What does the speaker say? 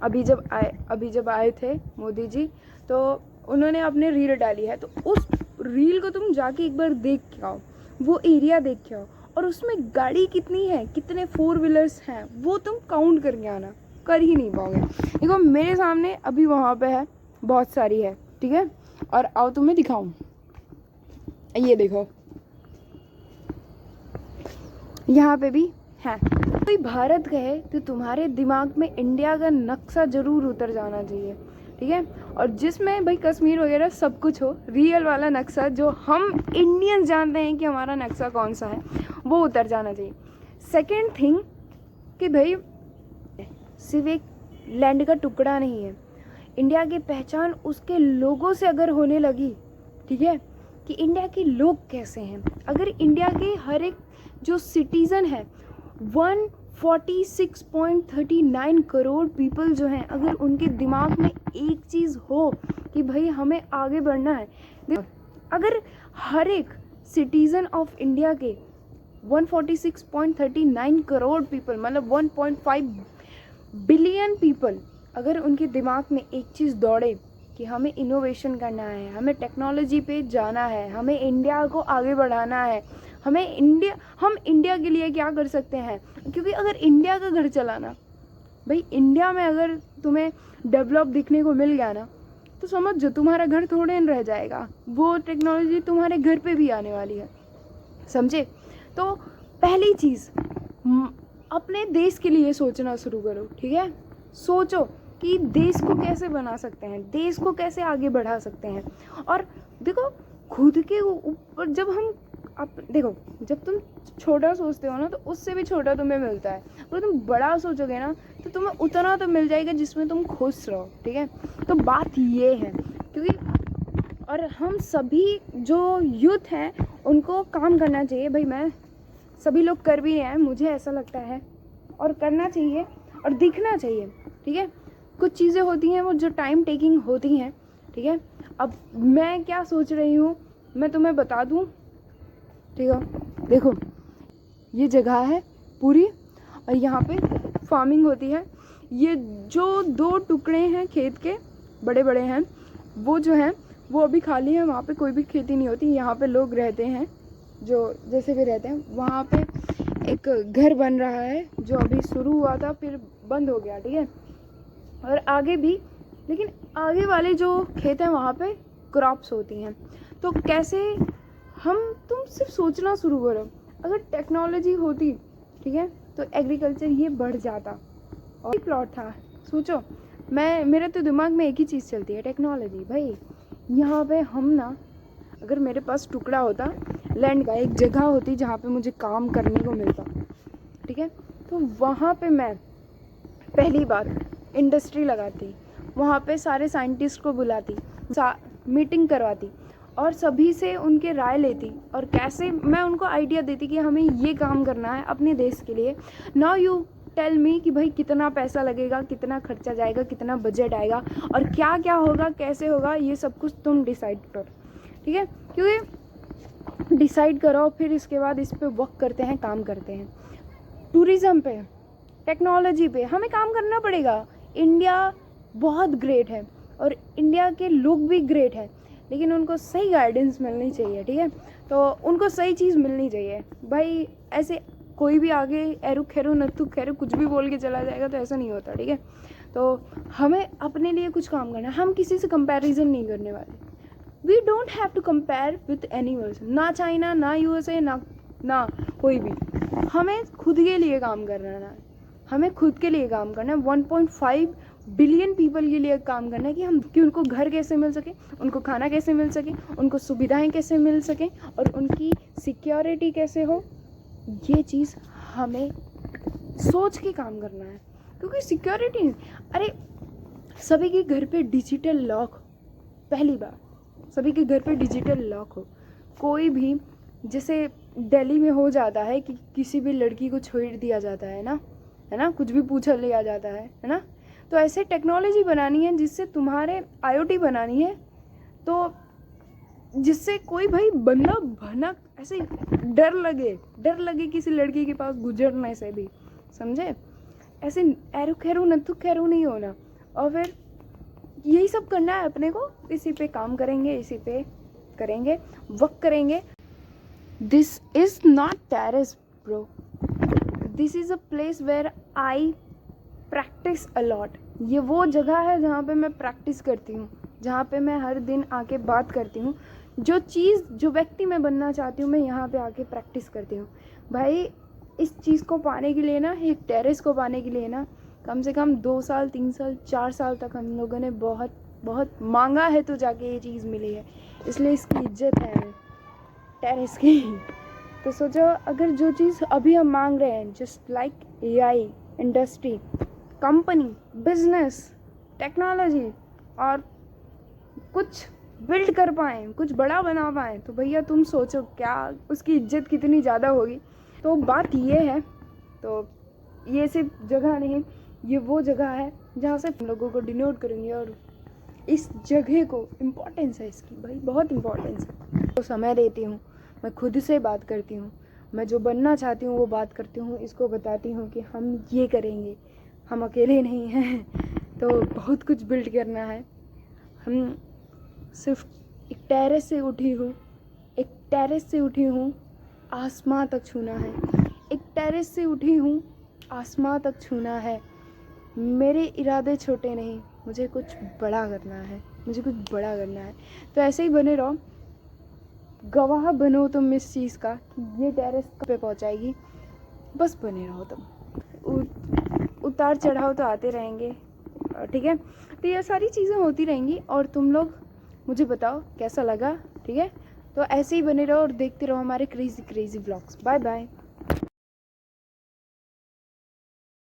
अभी जब आए थे मोदी जी, तो उन्होंने अपने रील डाली है, तो उस रील को तुम जाके एक बार देख के आओ, वो एरिया देख के आओ, और उसमें गाड़ी कितनी है, कितने 4 व्हीलर्स हैं, वो तुम काउंट करके आना, कर ही नहीं पाओगे। देखो मेरे सामने अभी वहाँ पे है, बहुत सारी है, ठीक है, और आओ तुम्हें दिखाऊं, ये देखो यहाँ पे भी है। कोई भारत कहे तो तुम्हारे दिमाग में इंडिया का नक्शा जरूर उतर जाना चाहिए, ठीक है, और जिसमें भाई कश्मीर वगैरह सब कुछ हो, रियल वाला नक्शा जो हम इंडियंस जानते हैं कि हमारा नक्शा कौन सा है, वो उतर जाना चाहिए। सेकेंड थिंग कि भाई सिर्फ एक लैंड का टुकड़ा नहीं है, इंडिया की पहचान उसके लोगों से अगर होने लगी, ठीक है, कि इंडिया के लोग कैसे हैं, अगर इंडिया के हर एक जो सिटीज़न है 146.39 करोड़ पीपल जो हैं, अगर उनके दिमाग में एक चीज़ हो कि भाई हमें आगे बढ़ना है, अगर हर एक सिटीज़न ऑफ इंडिया के 146.39 करोड़ पीपल, मतलब 1.5 बिलियन पीपल, अगर उनके दिमाग में एक चीज़ दौड़े कि हमें इनोवेशन करना है, हमें टेक्नोलॉजी पे जाना है, हमें इंडिया को आगे बढ़ाना है, हम इंडिया के लिए क्या कर सकते हैं, क्योंकि अगर इंडिया का घर चलाना, भाई इंडिया में अगर तुम्हें डेवलप दिखने को मिल गया ना, तो समझ जो तुम्हारा घर थोड़े न रह जाएगा, वो टेक्नोलॉजी तुम्हारे घर पे भी आने वाली है, समझे। तो पहली चीज़ अपने देश के लिए सोचना शुरू करो, ठीक है, सोचो कि देश को कैसे बना सकते हैं, देश को कैसे आगे बढ़ा सकते हैं। और देखो खुद के ऊपर जब हम देखो, जब तुम छोटा सोचते हो ना, तो उससे भी छोटा तुम्हें मिलता है, अगर तुम बड़ा सोचोगे ना, तो तुम्हें उतना तो मिल जाएगा जिसमें तुम खुश रहो, ठीक है। तो बात ये है, क्योंकि और हम सभी जो यूथ हैं उनको काम करना चाहिए, भाई मैं सभी लोग कर भी रहे हैं, मुझे ऐसा लगता है, और करना चाहिए और दिखना चाहिए, ठीक है। कुछ चीज़ें होती हैं वो जो टाइम टेकिंग होती हैं, ठीक है। अब मैं क्या सोच रही हूँ मैं तुम्हें बता दूँ, ठीक है। देखो ये जगह है पूरी, और यहाँ पे फार्मिंग होती है। ये जो 2 टुकड़े हैं खेत के बड़े बड़े हैं, वो जो हैं वो अभी खाली है, वहाँ पे कोई भी खेती नहीं होती, यहाँ पे लोग रहते हैं जो जैसे भी रहते हैं। वहाँ पे एक घर बन रहा है जो अभी शुरू हुआ था फिर बंद हो गया, ठीक है, और आगे भी, लेकिन आगे वाले जो खेत हैं वहाँ पे क्रॉप्स होती हैं। तो कैसे तुम सिर्फ सोचना शुरू करो, अगर टेक्नोलॉजी होती, ठीक है, तो एग्रीकल्चर ये बढ़ जाता। और प्लॉट था, सोचो, मेरे तो दिमाग में एक ही चीज़ चलती है, टेक्नोलॉजी। भाई यहाँ पे हम ना, अगर मेरे पास टुकड़ा होता लैंड का, एक जगह होती जहाँ पे मुझे काम करने को मिलता, ठीक है, तो वहाँ पे मैं पहली बात इंडस्ट्री लगाती, वहाँ पे सारे साइंटिस्ट को बुलाती, मीटिंग करवाती और सभी से उनके राय लेती, और कैसे मैं उनको आइडिया देती कि हमें ये काम करना है अपने देश के लिए। नाउ यू टेल मी कि भाई कितना पैसा लगेगा, कितना खर्चा जाएगा, कितना बजट आएगा, और क्या क्या होगा, कैसे होगा, ये सब कुछ तुम डिसाइड करो, ठीक है। क्योंकि डिसाइड करो, फिर इसके बाद इस पर वर्क करते हैं, काम करते हैं। टूरिज़्म पे, टेक्नोलॉजी पे हमें काम करना पड़ेगा। इंडिया बहुत ग्रेट है और इंडिया के लोग भी ग्रेट हैं, लेकिन उनको सही गाइडेंस मिलनी चाहिए, ठीक है, तो उनको सही चीज़ मिलनी चाहिए। भाई ऐसे कोई भी आगे एरू खेरू नत्थु खेरू कुछ भी बोल के चला जाएगा तो ऐसा नहीं होता, ठीक है। तो हमें अपने लिए कुछ काम करना है, हम किसी से कंपैरिजन नहीं करने वाले। We don't have to compare with anyone, ना चाइना, ना यूएसए, ना कोई भी। हमें खुद के लिए काम करना है, हमें खुद के लिए काम करना है। 1.5 बिलियन पीपल के लिए काम करना है कि उनको घर कैसे मिल सके, उनको खाना कैसे मिल सके, उनको सुविधाएं कैसे मिल सके, और उनकी सिक्योरिटी कैसे हो। ये चीज़ हमें सोच के काम करना है, क्योंकि सिक्योरिटी, अरे सभी के घर पे डिजिटल लॉक, पहली बार सभी के घर पे डिजिटल लॉक हो। कोई भी, जैसे दिल्ली में हो जाता है कि किसी भी लड़की को छोड़ दिया जाता है ना, कुछ भी पूछा लिया जाता है ना, तो ऐसे टेक्नोलॉजी बनानी है जिससे तुम्हारे IoT बनानी है, तो जिससे कोई भाई बंदा भनक ऐसे डर लगे किसी लड़की के पास गुजरने से भी, समझे। ऐसे एरू खैरू नत्थु खैरू नहीं होना, और फिर यही सब करना है अपने को, इसी पे काम करेंगे, इसी पे करेंगे, वर्क करेंगे। This is not terrace bro, this is a place where I practice a lot. ये वो जगह है जहाँ पे मैं प्रैक्टिस करती हूँ, जहाँ पे मैं हर दिन आके बात करती हूँ। जो चीज़, जो व्यक्ति मैं बनना चाहती हूँ, मैं यहाँ पे आके प्रैक्टिस करती हूँ। भाई इस चीज़ को पाने के लिए ना, एक टेरेस को पाने के लिए ना, कम से कम 2 साल 3 साल 4 साल तक हम लोगों ने बहुत बहुत मांगा है, तो जाके ये चीज़ मिली है। इसलिए इसकी इज्जत है टेरेस की। तो सोचो, अगर जो चीज़ अभी हम मांग रहे हैं, just like AI, industry, company, business, technology, और कुछ बिल्ड कर पाएँ, कुछ बड़ा बना पाएँ, तो भैया तुम सोचो क्या उसकी इज्जत कितनी ज़्यादा होगी। तो बात ये है, तो ये सिर्फ जगह नहीं, ये वो जगह है जहाँ से हम लोगों को डिनोट करेंगे। और इस जगह को इम्पोर्टेंस है इसकी, भाई बहुत इम्पोर्टेंस है। तो समय देती हूँ, मैं खुद से बात करती हूँ, मैं जो बनना चाहती हूँ वो बात करती हूँ, इसको बताती हूँ कि हम ये करेंगे, हम अकेले नहीं हैं। तो बहुत कुछ बिल्ड करना है। हम सिर्फ एक टेरेस से उठी हूँ, एक टेरेस से उठी हूँ, आसमां तक छूना है। एक टेरेस से उठी हूँ, आसमां तक छूना है। मेरे इरादे छोटे नहीं, मुझे कुछ बड़ा करना है, मुझे कुछ बड़ा करना है। तो ऐसे ही बने रहो, गवाह बनो तुम इस चीज़ का कि ये टेरेस पे पहुंचाएगी। बस बने रहो तुम। उतार चढ़ाव तो आते रहेंगे, ठीक है। तो ये सारी चीज़ें होती रहेंगी, और तुम लोग मुझे बताओ कैसा लगा, ठीक है। तो ऐसे ही बने रहो और देखते रहो हमारे crazy crazy vlogs. Bye bye.